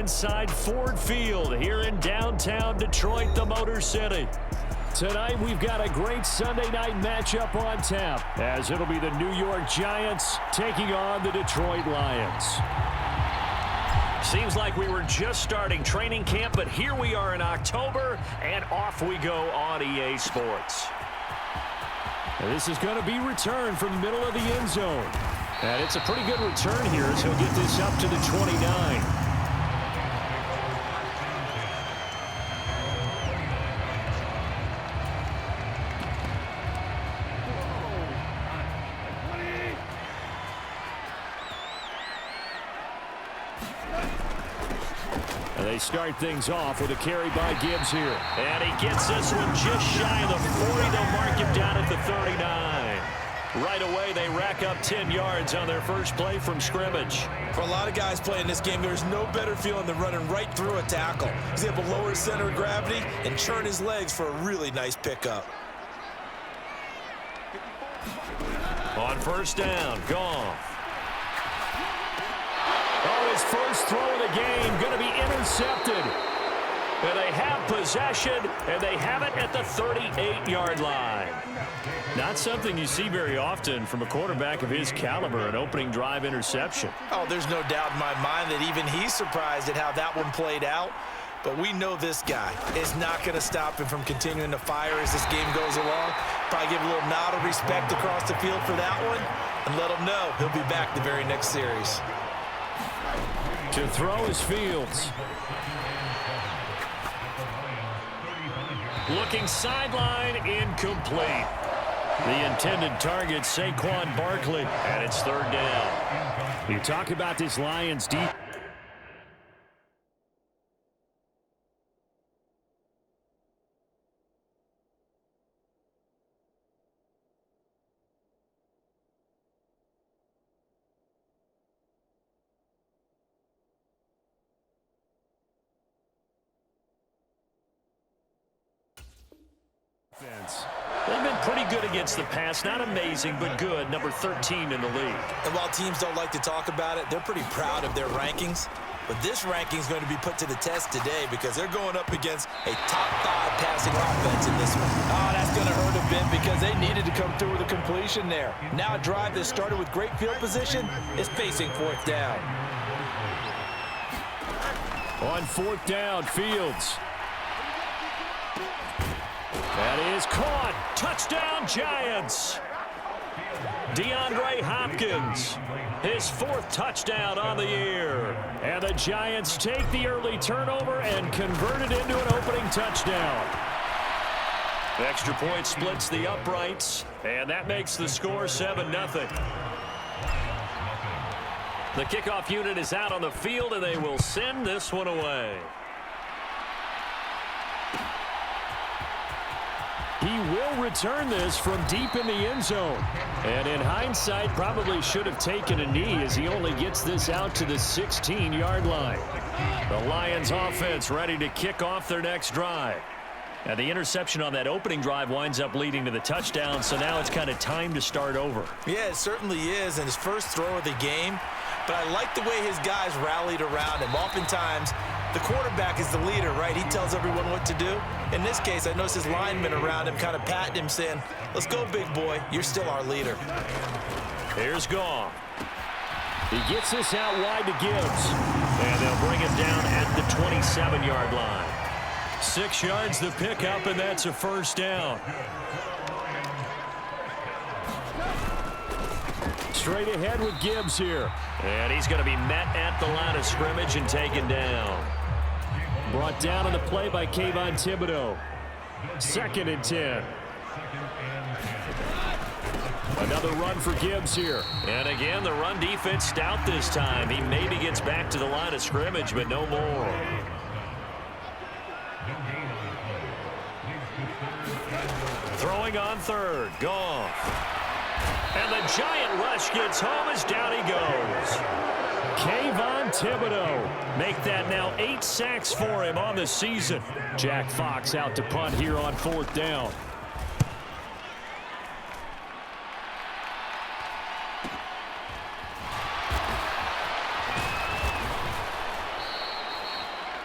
Inside Ford Field here in downtown Detroit, the Motor City. Tonight we've got a great Sunday night matchup on tap, as it'll be the New York Giants taking on the Detroit Lions. Seems like we were just starting training camp, but here we are in October, and off we go on EA Sports. And this is going to be returned from the middle of the end zone. And it's a pretty good return here as he'll get this up to the 29. And they start things off with a carry by Gibbs here. And he gets this one just shy of the 40. They'll mark him down at the 39. Right away, they rack up 10 yards on their first play from scrimmage. For a lot of guys playing this game, there's no better feeling than running right through a tackle. He's able to lower his center of gravity and churn his legs for a really nice pickup. On first down, Goff. Oh, his first throw of the game going to be intercepted. And they have possession, and they have it at the 38-yard line. Not something you see very often from a quarterback of his caliber, an opening drive interception. Oh, there's no doubt in my mind that even he's surprised at how that one played out. But we know this guy is not going to stop him from continuing to fire as this game goes along. Probably give a little nod of respect across the field for that one and let him know he'll be back the very next series. To throw is Fields. Looking sideline, incomplete. The intended target, Saquon Barkley. And it's third down. You talk about this Lions defense. They've been pretty good against the pass. Not amazing, but good. Number 13 in the league. And while teams don't like to talk about it, they're pretty proud of their rankings. But this ranking is going to be put to the test today because they're going up against a top 5 passing offense in this one. Oh, that's going to hurt a bit because they needed to come through with a completion there. Now a drive that started with great field position is facing fourth down. On fourth down, Fields. That is caught. Touchdown, Giants. DeAndre Hopkins, his 4th touchdown on the year. And the Giants take the early turnover and convert it into an opening touchdown. The extra point splits the uprights, and that makes the score 7-0. The kickoff unit is out on the field, and they will send this one away. He will return this from deep in the end zone. And in hindsight, probably should have taken a knee as he only gets this out to the 16-yard line. The Lions offense ready to kick off their next drive. And the interception on that opening drive winds up leading to the touchdown, so now it's kind of time to start over. Yeah, it certainly is, and his first throw of the game. But I like the way his guys rallied around him. Oftentimes, the quarterback is the leader, right? He tells everyone what to do. In this case, I noticed his linemen around him kind of patting him, saying, let's go, big boy. You're still our leader. Here's Goff. He gets this out wide to Gibbs. And they'll bring him down at the 27-yard line. 6 yards the pickup, and that's a first down. Straight ahead with Gibbs here. And he's going to be met at the line of scrimmage and taken down. Brought down on the play by Kayvon Thibodeau. 2nd and 10. Another run for Gibbs here. And again, the run defense stout this time. He maybe gets back to the line of scrimmage, but no more. Throwing on third. Goff. And the giant rush gets home as down he goes. Kayvon Thibodeau. Make that now 8 sacks for him on the season. Jack Fox out to punt here on 4th down.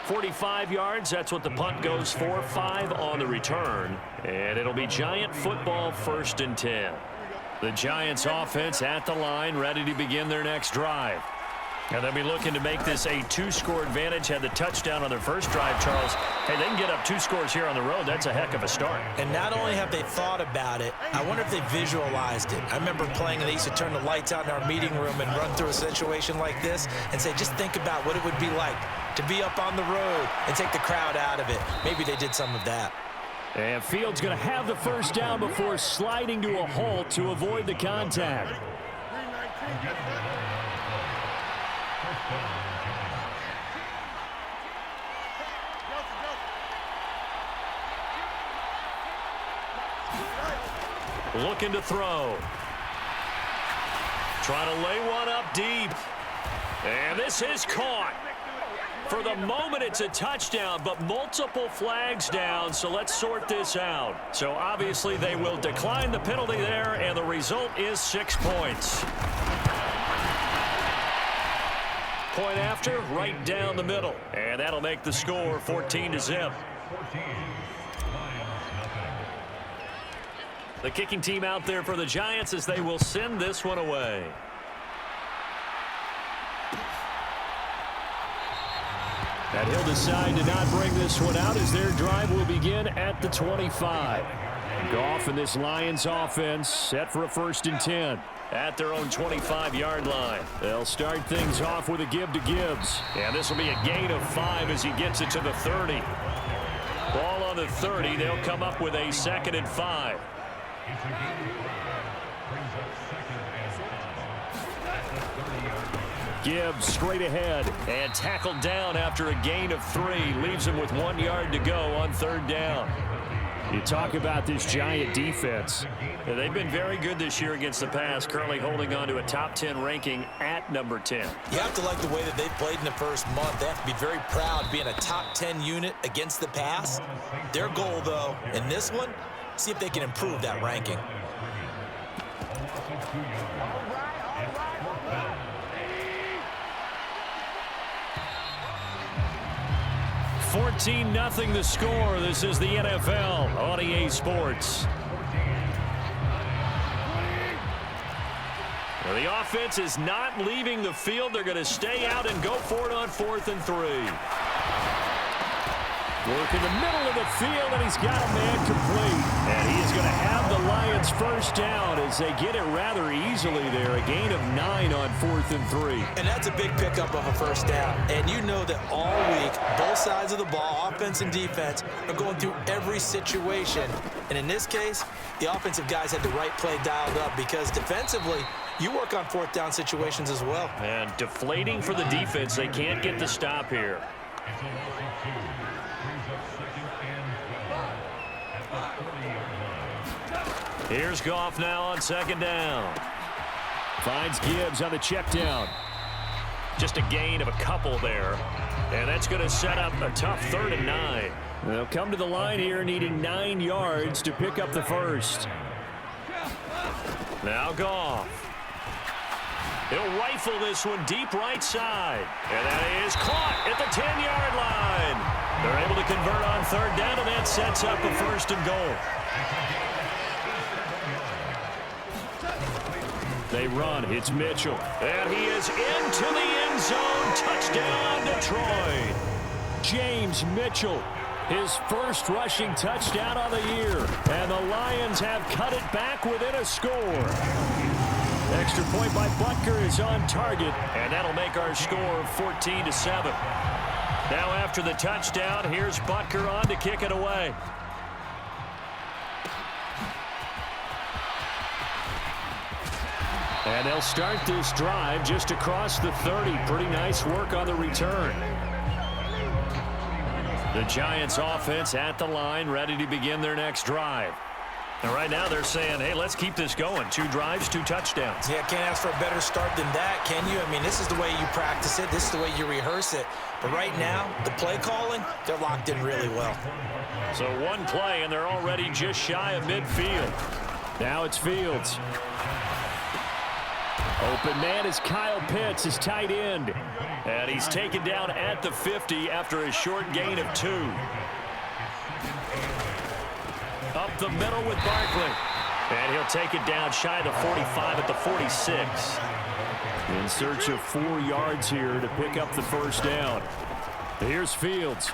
45 yards, that's what the punt goes for. 5 on the return. And it'll be Giant football, 1st and 10. The Giants offense at the line, ready to begin their next drive. And they'll be looking to make this a 2-score advantage. Had the touchdown on their first drive, Charles. Hey, they can get up 2 scores here on the road. That's a heck of a start. And not only have they thought about it, I wonder if they visualized it. I remember playing, and they used to turn the lights out in our meeting room and run through a situation like this and say, just think about what it would be like to be up on the road and take the crowd out of it. Maybe they did some of that. And Fields going to have the first down before sliding to a halt to avoid the contact. Looking to throw. Trying to lay one up deep. And this is caught. For the moment, it's a touchdown, but multiple flags down, so let's sort this out. So obviously they will decline the penalty there, and the result is 6 points. Point after, right down the middle. And that'll make the score 14-0. The kicking team out there for the Giants as they will send this one away. And he'll decide to not bring this one out as their drive will begin at the 25. Goff and this Lions offense set for a 1st and 10. At their own 25-yard line. They'll start things off with a give to Gibbs. And this will be a gain of 5 as he gets it to the 30. Ball on the 30. They'll come up with a 2nd and 5. Gibbs straight ahead. And tackled down after a gain of 3. Leaves him with 1 yard to go on 3rd down. You talk about this Giant defense. Yeah, they've been very good this year against the pass, currently holding on to a top 10 ranking at number 10. You have to like the way that they played in the first month. They have to be very proud being a top 10 unit against the pass. Their goal, though, in this one, see if they can improve that ranking. 14-0 the score. This is the NFL on EA Sports. Well, the offense is not leaving the field. They're going to stay out and go for it on 4th and 3. Work in the middle of the field, and he's got a man complete. And he is going to have the Lions first down as they get it rather easily there. A gain of 9 on 4th and 3. And that's a big pickup of a first down. And you know that all week, both sides of the ball, offense and defense, are going through every situation. And in this case, the offensive guys had the right play dialed up because defensively, you work on 4th down situations as well. And deflating for the defense. They can't get the stop here. Here's Goff now on 2nd down. Finds Gibbs on the check down. Just a gain of a couple there. And that's going to set up a tough 3rd and 9. They'll come to the line here needing 9 yards to pick up the first. Now Goff. He'll rifle this one deep right side. And that is caught at the 10-yard line. They're able to convert on 3rd down, and that sets up a 1st and goal. They run. It's Mitchell. And he is into the end zone. Touchdown, Detroit. James Mitchell, his first rushing touchdown of the year. And the Lions have cut it back within a score. Extra point by Butker is on target. And that'll make our score 14-7. Now after the touchdown, here's Butker on to kick it away. And they'll start this drive just across the 30. Pretty nice work on the return. The Giants offense at the line, ready to begin their next drive. And right now they're saying, hey, let's keep this going. 2 drives, 2 touchdowns. Yeah, can't ask for a better start than that, can you? I mean, this is the way you practice it. This is the way you rehearse it. But right now, the play calling, they're locked in really well. So 1 play, and they're already just shy of midfield. Now it's Fields. Open man is Kyle Pitts, his tight end. And he's taken down at the 50 after a short gain of 2. Up the middle with Barkley. And he'll take it down shy of the 45 at the 46. In search of 4 yards here to pick up the first down. Here's Fields.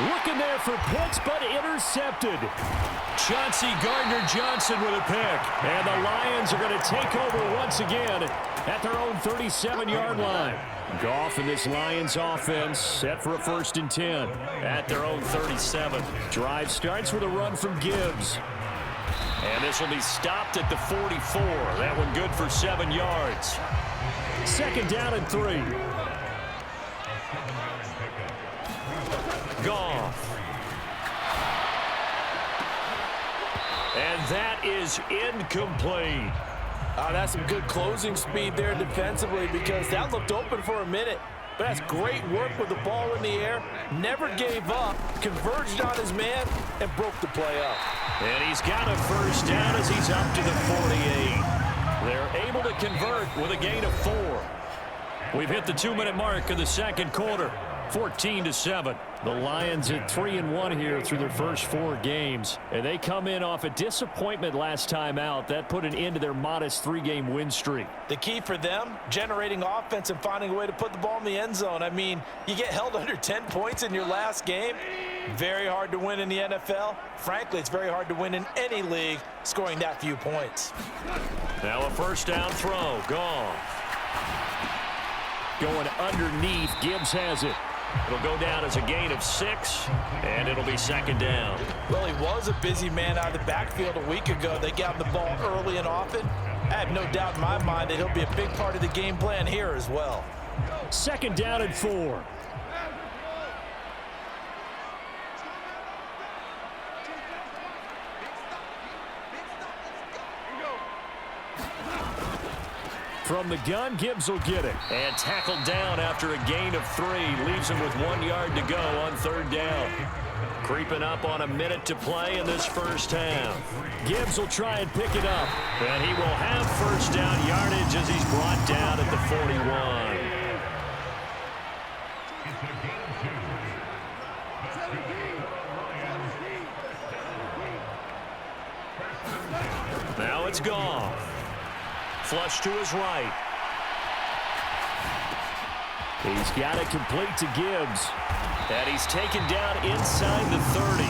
Looking there for Pitts, but intercepted. Chauncey Gardner-Johnson with a pick. And the Lions are going to take over once again at their own 37-yard line. Goff and this Lions offense set for a 1st and 10. At their own 37. Drive starts with a run from Gibbs. And this will be stopped at the 44. That one good for 7 yards. 2nd down and 3. Goff. And that is incomplete. That's some good closing speed there defensively because that looked open for a minute. But that's great work with the ball in the air. Never gave up, converged on his man, and broke the play up. And he's got a first down as he's up to the 48. They're able to convert with a gain of 4. We've hit the 2-minute mark of the 2nd quarter. 14-7. The Lions at 3-1 here through their first 4 games. And they come in off a disappointment last time out. That put an end to their modest 3-game win streak. The key for them, generating offense and finding a way to put the ball in the end zone. I mean, you get held under 10 points in your last game. Very hard to win in the NFL. Frankly, it's very hard to win in any league scoring that few points. Now a first down throw. Goff. Going underneath. Gibbs has it. It'll go down as a gain of 6, and it'll be 2nd down. Well, he was a busy man out of the backfield a week ago. They got him the ball early and often. I have no doubt in my mind that he'll be a big part of the game plan here as well. 2nd down and 4. From the gun, Gibbs will get it. And tackled down after a gain of 3. Leaves him with 1 yard to go on 3rd down. Creeping up on a minute to play in this first half. Gibbs will try and pick it up. And he will have first down yardage as he's brought down at the 41. Now it's Goff. Flush to his right. He's got it complete to Gibbs. And he's taken down inside the 30.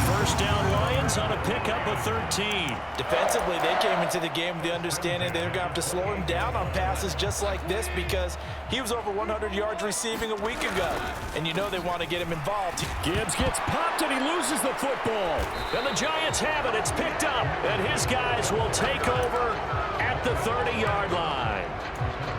First down Lions on a pickup of 13. Defensively, they came into the game with the understanding they're going to have to slow him down on passes just like this because he was over 100 yards receiving a week ago. And you know they want to get him involved. Gibbs gets popped and he loses the football. And the Giants have it. It's picked up. And his guys will take over at the 30-yard line.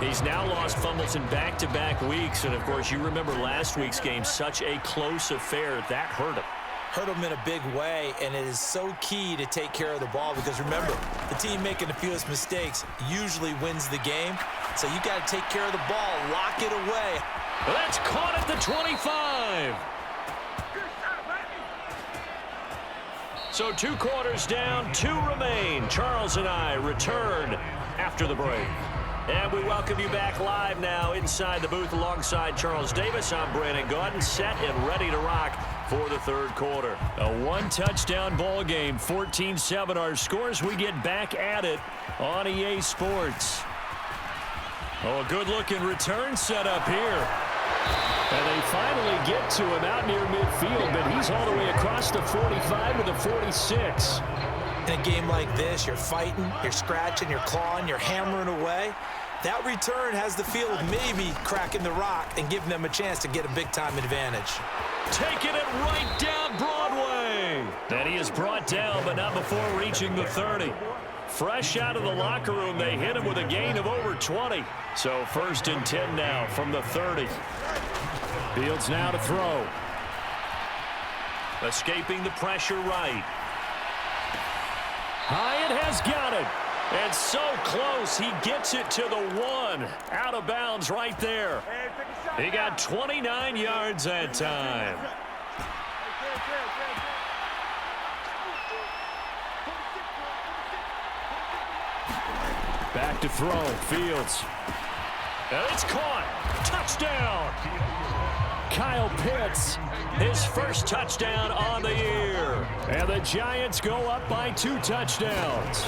He's now lost fumbles in back-to-back weeks. And, of course, you remember last week's game, such a close affair. That hurt him. Hurt him in a big way, and it is so key to take care of the ball because, remember, the team making the fewest mistakes usually wins the game. So you got to take care of the ball, lock it away. That's caught at the 25. So 2 quarters down, 2 remain. Charles and I return after the break. And we welcome you back live now inside the booth alongside Charles Davis. I'm Brandon Gaudin, set and ready to rock for the 3rd quarter. A 1-touchdown ball game, 14-7 our scores. We get back at it on EA Sports. Oh, a good-looking return set up here. And they finally get to him out near midfield, but he's all the way across the 45 to the 46. In a game like this, you're fighting, you're scratching, you're clawing, you're hammering away. That return has the feel of maybe cracking the rock and giving them a chance to get a big-time advantage. Taking it right down Broadway. And he is brought down, but not before reaching the 30. Fresh out of the locker room, they hit him with a gain of over 20. So 1st and 10 now from the 30. Fields now to throw. Escaping the pressure right. Hyatt has got it. And so close, he gets it to the 1. Out of bounds right there. He got 29 yards that time. Back to throw. Fields. And it's caught. Touchdown. Kyle Pitts, His first touchdown on the year. and the Giants go up by 2 touchdowns.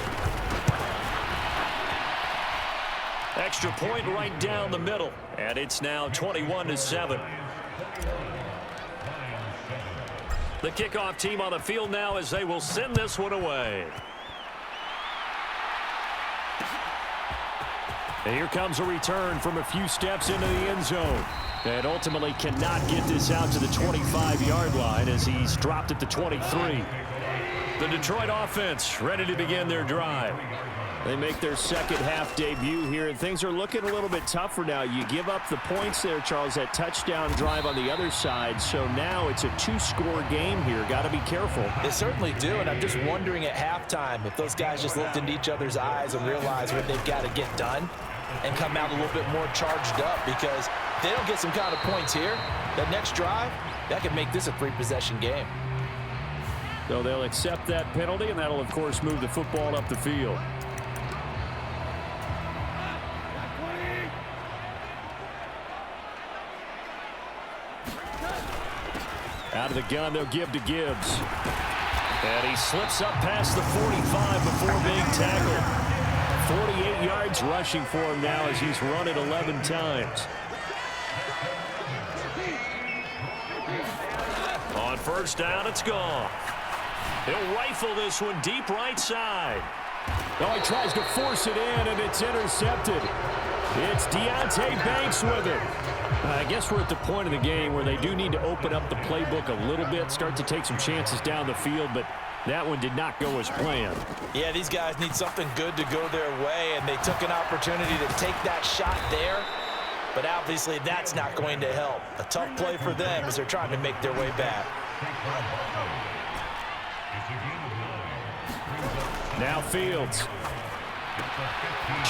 Extra point right down the middle. And it's now 21-7. The kickoff team on the field now as they will send this one away. And here comes a return from a few steps into the end zone. And ultimately cannot get this out to the 25-yard line as he's dropped at the 23. The Detroit offense ready to begin their drive. They make their second half debut here, and things are looking a little bit tougher now. You give up the points there, Charles, that touchdown drive on the other side. So now it's a 2-score game here. Got to be careful. They certainly do, and I'm just wondering at halftime if those guys just looked into each other's eyes and realized what they've got to get done and come out a little bit more charged up, because if they don't get some kind of points here, that next drive, that could make this a 3-possession game. So they'll accept that penalty, and that'll, of course, move the football up the field. Out of the gun, they'll give to Gibbs. And he slips up past the 45 before being tackled. 48 yards rushing for him now as he's run it 11 times. On first down, it's gone. He'll rifle this one deep right side. Oh, he tries to force it in, and it's intercepted. It's Deontay Banks with it. I guess we're at the point of the game where they do need to open up the playbook a little bit, start to take some chances down the field, but that one did not go as planned. Yeah, these guys need something good to go their way, and they took an opportunity to take that shot there, but obviously that's not going to help. A tough play for them as they're trying to make their way back. Now Fields.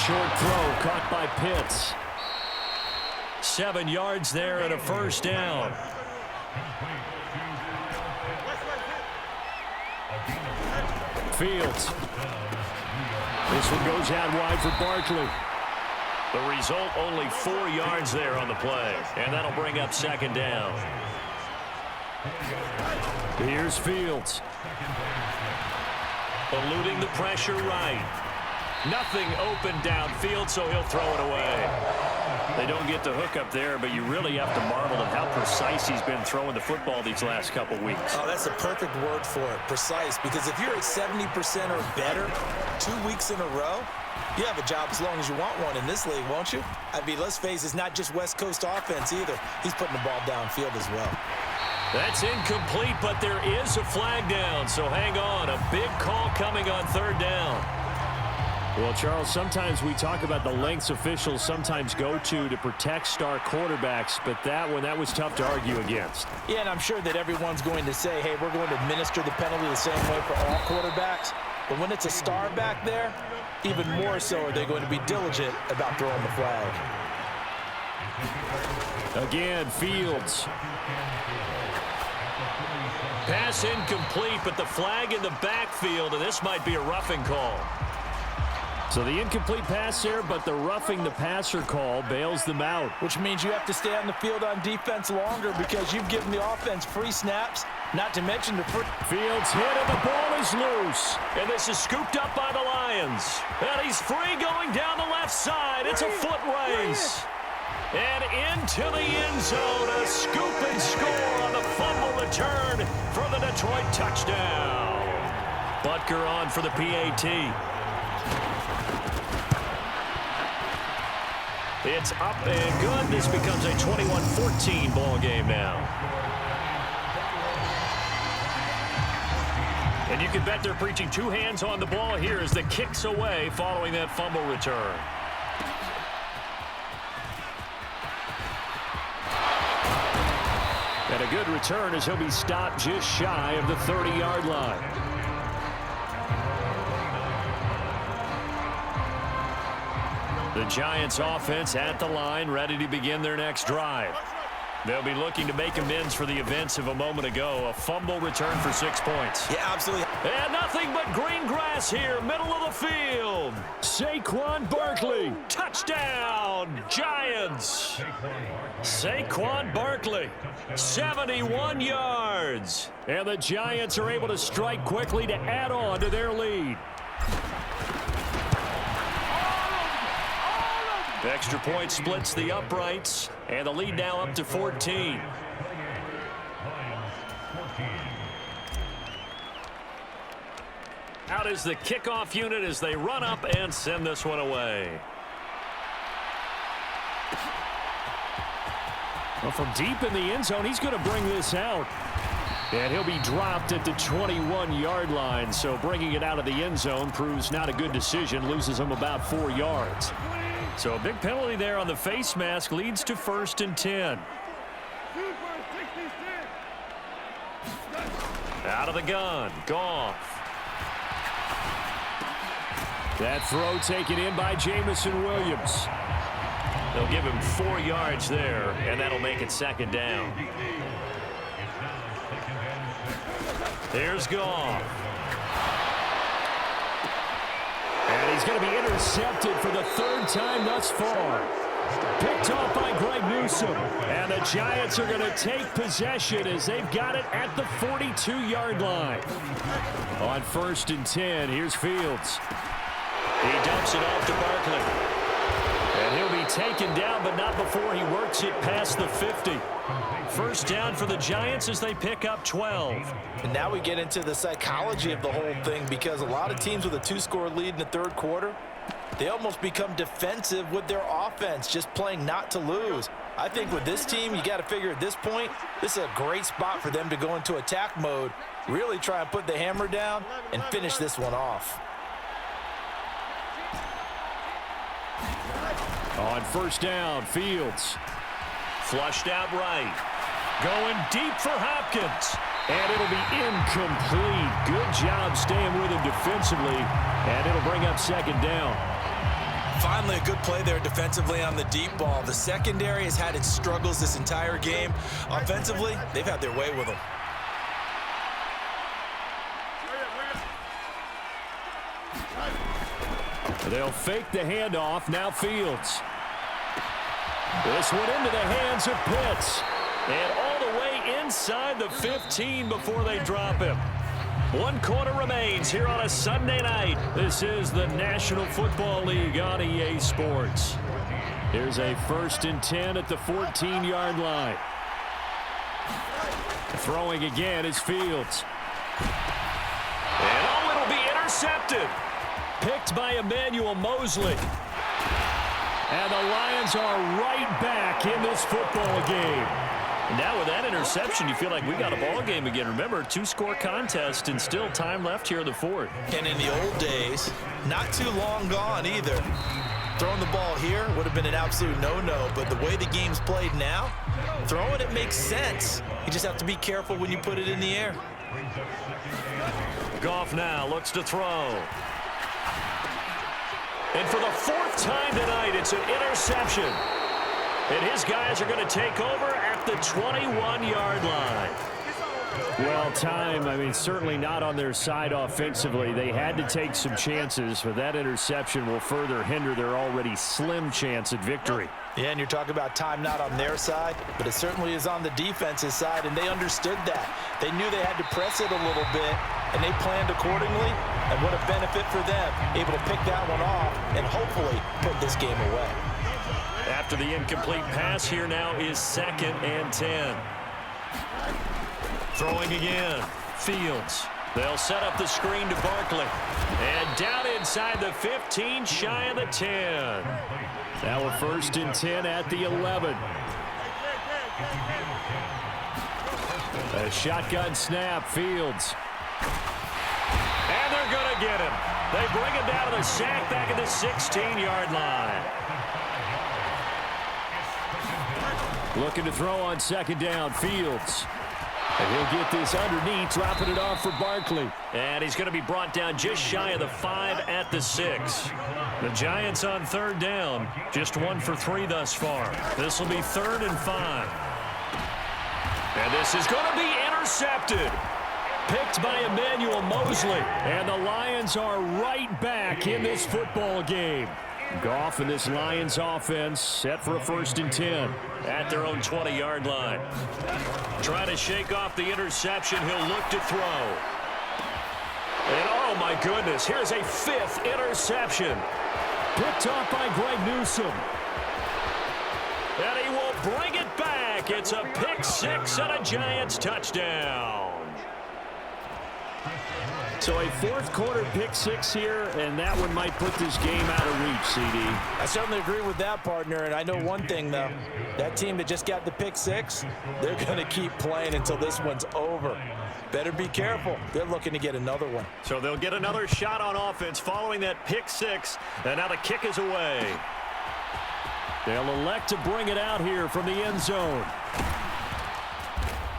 Short throw caught by Pitts. 7 yards there and a first down. Fields. This one goes out wide for Barkley. The result, only 4 yards there on the play, and that'll bring up second down. Here's Fields. Eluding the pressure right. Nothing open downfield, so he'll throw it away. They don't get the hook up there, but you really have to marvel at how precise he's been throwing the football these last couple weeks. Oh, that's the perfect word for it, precise, because if you're at 70% or better 2 weeks in a row, you have a job as long as you want one in this league, won't you? I mean, let's face it, it's not just West Coast offense either. He's putting the ball downfield as well. That's incomplete, but there is a flag down, so hang on. A big call coming on third down. Well, Charles, sometimes we talk about the lengths officials sometimes go to protect star quarterbacks, but that was tough to argue against. Yeah, and I'm sure that everyone's going to say, hey, we're going to administer the penalty the same way for all quarterbacks. But when it's a star back there, even more so are they going to be diligent about throwing the flag. Again, Fields. Pass incomplete, but the flag in the backfield, and this might be a roughing call. So the incomplete pass there, but the roughing the passer call bails them out. Which means you have to stay on the field on defense longer because you've given the offense free snaps, not to mention the free. Fields hit and the ball is loose. And this is scooped up by the Lions. And he's free going down the left side. It's a foot race. And into the end zone, a scoop and score on the fumble return for the Detroit touchdown. Butker on for the PAT. It's up and good. This becomes a 21-14 ball game now. And you can bet they're preaching two hands on the ball here as the kicks away following that fumble return. And a good return as he'll be stopped just shy of the 30-yard line. The Giants offense at the line, ready to begin their next drive. They'll be looking to make amends for the events of a moment ago. A fumble return for 6 points. Yeah, absolutely. And nothing but green grass here, middle of the field. Saquon Barkley. Touchdown, Giants. Saquon Barkley, 71 yards. And the Giants are able to strike quickly to add on to their lead. The extra point splits the uprights, and the lead now up to 14. Out is the kickoff unit as they run up and send this one away. Well, from deep in the end zone, he's going to bring this out. And he'll be dropped at the 21-yard line, so bringing it out of the end zone proves not a good decision, loses him about 4 yards. So a big penalty there on the face mask leads to 1st and 10. Out of the gun, Goff. That throw taken in by Jamison Williams. They'll give him 4 yards there, and that'll make it 2nd down. Here's Goff. And he's going to be intercepted for the 3rd time thus far. Picked off by Greg Newsome. And the Giants are going to take possession as they've got it at the 42-yard line. On 1st and 10, here's Fields. He dumps it off to Barkley. And he'll be taken down, but not before he works it past the 50. 1st down for the Giants as they pick up 12. And now we get into the psychology of the whole thing, because a lot of teams with a 2-score lead in the 3rd quarter, they almost become defensive with their offense, just playing not to lose. I think with this team, you got to figure at this point, this is a great spot for them to go into attack mode, really try and put the hammer down and finish this one off. On 1st down, Fields. Flushed out right. Going deep for Hopkins. And it'll be incomplete. Good job staying with him defensively. And it'll bring up 2nd down. Finally, a good play there defensively on the deep ball. The secondary has had its struggles this entire game. Offensively, they've had their way with them. They'll fake the handoff. Now Fields. This one into the hands of Pitts. And all the way inside the 15 before they drop him. 1 quarter remains here on a Sunday night. This is the National Football League on EA Sports. Here's a 1st and 10 at the 14-yard line. Throwing again is Fields. And oh, it'll be intercepted. Picked by Emmanuel Mosley. And the Lions are right back in this football game. And now with that interception, you feel like we got a ball game again. Remember, 2-score contest and still time left here in the 4th. And in the old days, not too long gone either. Throwing the ball here would have been an absolute no-no, but the way the game's played now, throwing it makes sense. You just have to be careful when you put it in the air. Goff now looks to throw. And for the 4th time tonight, it's an interception. And his guys are going to take over at the 21-yard line. Well, time, certainly not on their side offensively. They had to take some chances, but that interception will further hinder their already slim chance at victory. Yeah, and you're talking about time not on their side, but it certainly is on the defense's side, and they understood that. They knew they had to press it a little bit, and they planned accordingly, and what a benefit for them, able to pick that one off and hopefully put this game away. After the incomplete pass, here now is 2nd and 10. Throwing again, Fields. They'll set up the screen to Barkley. And down inside the 15, shy of the 10. Now a 1st and 10 at the 11. A shotgun snap, Fields. And they're going to get him. They bring him down to the sack back at the 16-yard line. Looking to throw on 2nd down, Fields. And he'll get this underneath, dropping it off for Barkley. And he's going to be brought down just shy of the 5 at the 6. The Giants on 3rd down, just 1 for 3 thus far. This will be 3rd and 5. And this is going to be intercepted. Picked by Emmanuel Mosley. And the Lions are right back in this football game. Goff and this Lions offense set for a 1st and 10. At their own 20-yard line. Trying to shake off the interception. He'll look to throw. And oh my goodness, here's a 5th interception. Picked off by Greg Newsome. And he will bring it back. It's a pick 6 and a Giants touchdown. So a 4th quarter pick 6 here, and that one might put this game out of reach, CD. I certainly agree with that, partner, and I know one thing, though. That team that just got the pick 6, they're going to keep playing until this one's over. Better be careful. They're looking to get another one. So they'll get another shot on offense following that pick 6, and now the kick is away. They'll elect to bring it out here from the end zone.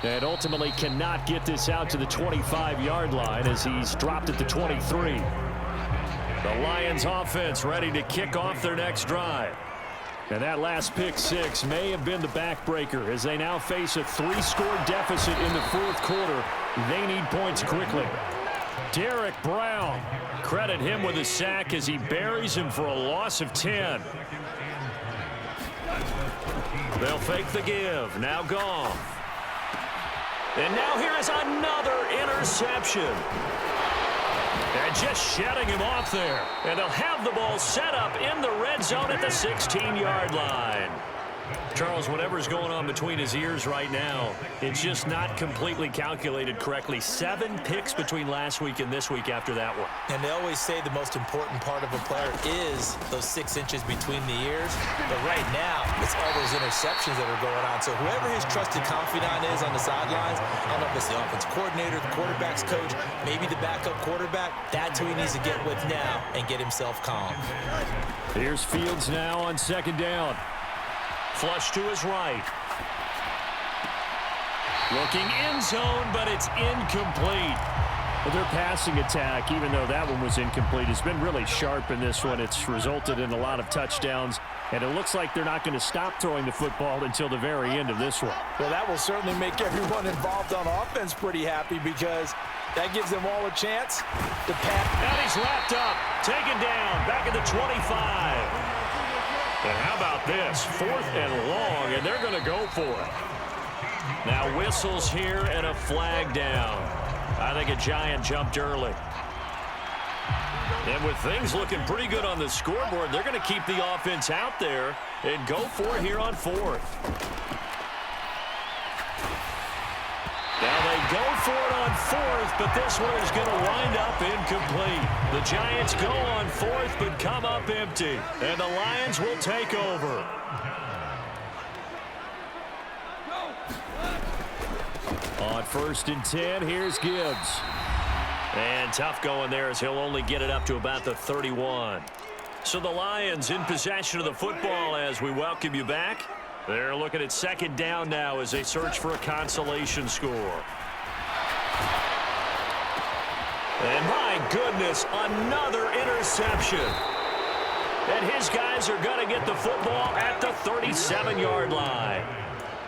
And ultimately cannot get this out to the 25-yard line as he's dropped at the 23. The Lions offense ready to kick off their next drive. And that last pick 6 may have been the backbreaker as they now face a 3-score deficit in the 4th quarter. They need points quickly. Derek Brown, credit him with a sack as he buries him for a loss of 10. They'll fake the give. Now Goff. And now here is another interception. And just shutting him off there. And they'll have the ball set up in the red zone at the 16-yard line. Charles, whatever's going on between his ears right now, it's just not completely calculated correctly. 7 picks between last week and this week after that one. And they always say the most important part of a player is those 6 inches between the ears. But right now, it's all those interceptions that are going on. So whoever his trusted confidant is on the sidelines, I don't know if it's the offense coordinator, the quarterback's coach, maybe the backup quarterback, that's who he needs to get with now and get himself calm. Here's Fields now on 2nd down. Flush to his right. Looking end zone, but it's incomplete. Well, their passing attack, even though that one was incomplete, has been really sharp in this one. It's resulted in a lot of touchdowns, and it looks like they're not going to stop throwing the football until the very end of this one. Well, that will certainly make everyone involved on offense pretty happy because that gives them all a chance to pass. And he's wrapped up, taken down, back at the 25. And how about this? 4th and long, and they're going to go for it. Now whistles here and a flag down. I think a Giant jumped early. And with things looking pretty good on the scoreboard, they're going to keep the offense out there and go for it here on 4th. Now they go for it on 4th, but this one is going to wind up incomplete. The Giants go on 4th, but come up empty. And the Lions will take over. On 1st and 10, here's Gibbs. And tough going there as he'll only get it up to about the 31. So the Lions in possession of the football as we welcome you back. They're looking at 2nd down now as they search for a consolation score. And my goodness, another interception. And his guys are going to get the football at the 37-yard line.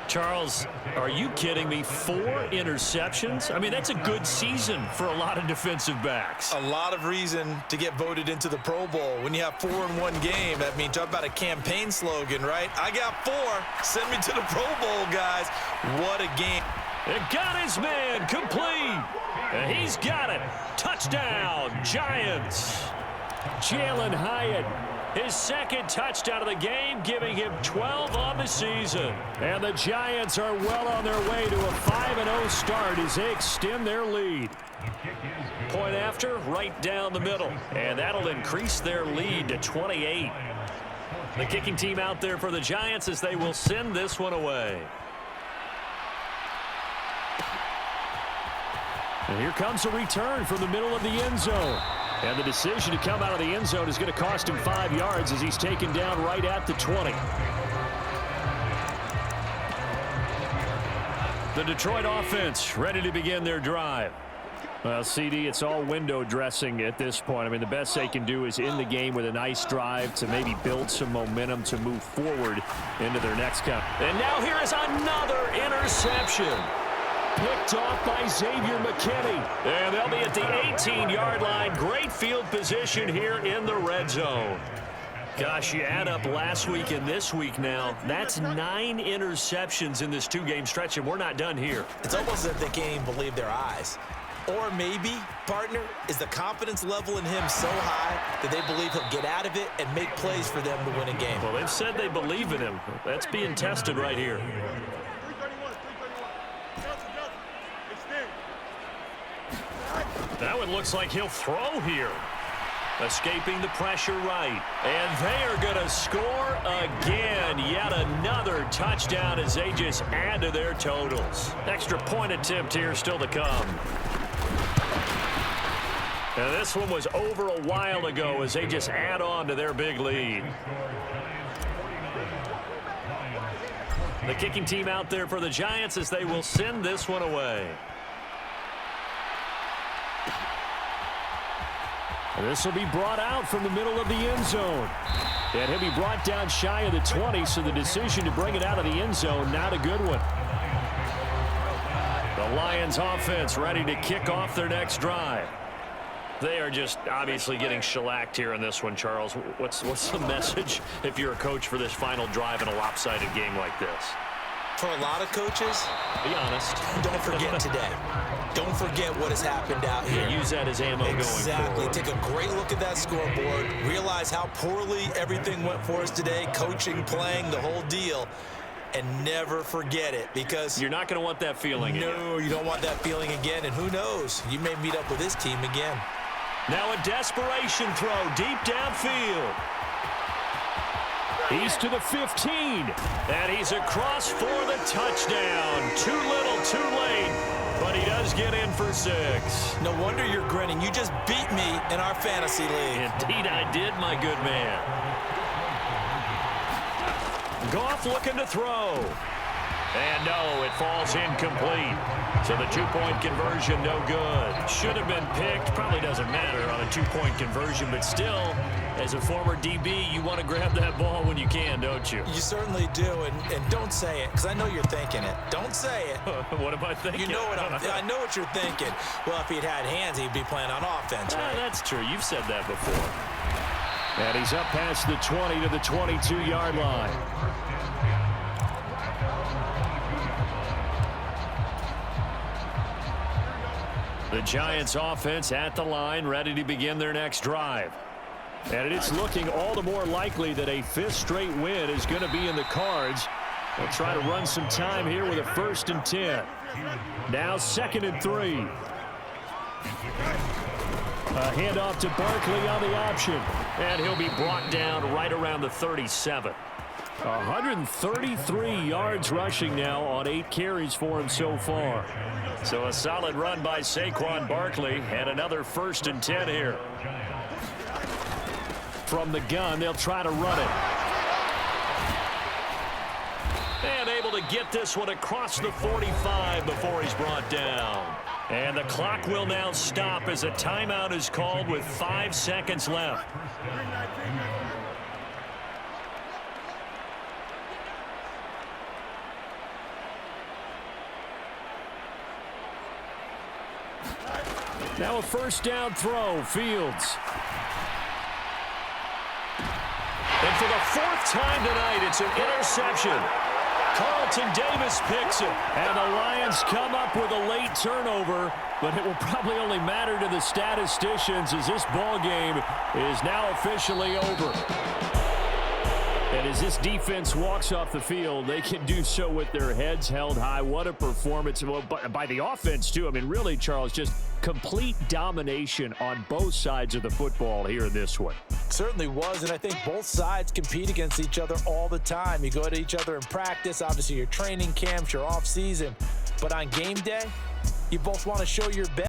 Charles, are you kidding me? 4 interceptions? I mean, that's a good season for a lot of defensive backs. A lot of reason to get voted into the Pro Bowl. When you have 4 in one game, that means talk about a campaign slogan, right? I got 4. Send me to the Pro Bowl, guys. What a game. And got his man complete. And he's got it. Touchdown, Giants. Jalen Hyatt, his 2nd touchdown of the game, giving him 12 on the season. And the Giants are well on their way to a 5-0 start as they extend their lead. Point after, right down the middle. And that'll increase their lead to 28. The kicking team out there for the Giants as they will send this one away. And here comes a return from the middle of the end zone. And the decision to come out of the end zone is going to cost him 5 yards as he's taken down right at the 20. The Detroit offense ready to begin their drive. Well, CD, it's all window dressing at this point. I mean, the best they can do is end the game with a nice drive to maybe build some momentum to move forward into their next count. And now here is another interception. picked off by Xavier McKinney. And they'll be at the 18-yard line. Great field position here in the red zone. Gosh, you add up last week and this week now, that's 9 interceptions in this 2-game stretch, and we're not done here. It's almost as if they can't even believe their eyes. Or maybe, partner, is the confidence level in him so high that they believe he'll get out of it and make plays for them to win a game. Well, they've said they believe in him. That's being tested right here. That one looks like he'll throw here. Escaping the pressure right. And they are going to score again. Yet another touchdown as they just add to their totals. Extra point attempt here still to come. And this one was over a while ago as they just add on to their big lead. The kicking team out there for the Giants as they will send this one away. This will be brought out from the middle of the end zone. And he'll be brought down shy of the 20, so the decision to bring it out of the end zone, not a good one. The Lions offense ready to kick off their next drive. They are just obviously getting shellacked here in this one, Charles. What's the message if you're a coach for this final drive in a lopsided game like this? For a lot of coaches, be honest. Don't forget today. Don't forget what has happened out here. Use that as ammo going forward. Exactly. Take a great look at that scoreboard. Realize how poorly everything went for us today. Coaching, playing, the whole deal. And never forget it, because you're not going to want that feeling again. No, you don't want that feeling again. And who knows? You may meet up with this team again. Now a desperation throw deep downfield. He's to the 15. And he's across for the touchdown. Too little, too late. But he does get in for 6. No wonder you're grinning. You just beat me in our fantasy league. Indeed I did, my good man. Goff looking to throw. And no, it falls incomplete. So the 2-point conversion, no good. Should have been picked. Probably doesn't matter on a 2-point conversion, but still, as a former DB, you want to grab that ball when you can, don't you? You certainly do, and don't say it, because I know you're thinking it. Don't say it. What am I thinking? You know what I know what you're thinking. Well, if he'd had hands, he'd be playing on offense, right? That's true. You've said that before. And he's up past the 20 to the 22-yard line. The Giants offense at the line, ready to begin their next drive. And it's looking all the more likely that a 5th straight win is going to be in the cards. They'll try to run some time here with a 1st and 10. Now 2nd and 3. A handoff to Barkley on the option. And he'll be brought down right around the 37. 133 yards rushing now on 8 carries for him so far. So a solid run by Saquon Barkley, and another 1st and 10 here. From the gun, they'll try to run it. And able to get this one across the 45 before he's brought down. And the clock will now stop as a timeout is called with 5 seconds left. Now a 1st down throw, Fields. And for the 4th time tonight, it's an interception. Carlton Davis picks it. And the Lions come up with a late turnover, but it will probably only matter to the statisticians as this ball game is now officially over. And as this defense walks off the field, they can do so with their heads held high. What a performance by the offense, too. I mean, really, Charles, just complete domination on both sides of the football here in this one. Certainly was, and I think both sides compete against each other all the time. You go to each other in practice, obviously your training camps, your off season. But on game day, you both want to show your best.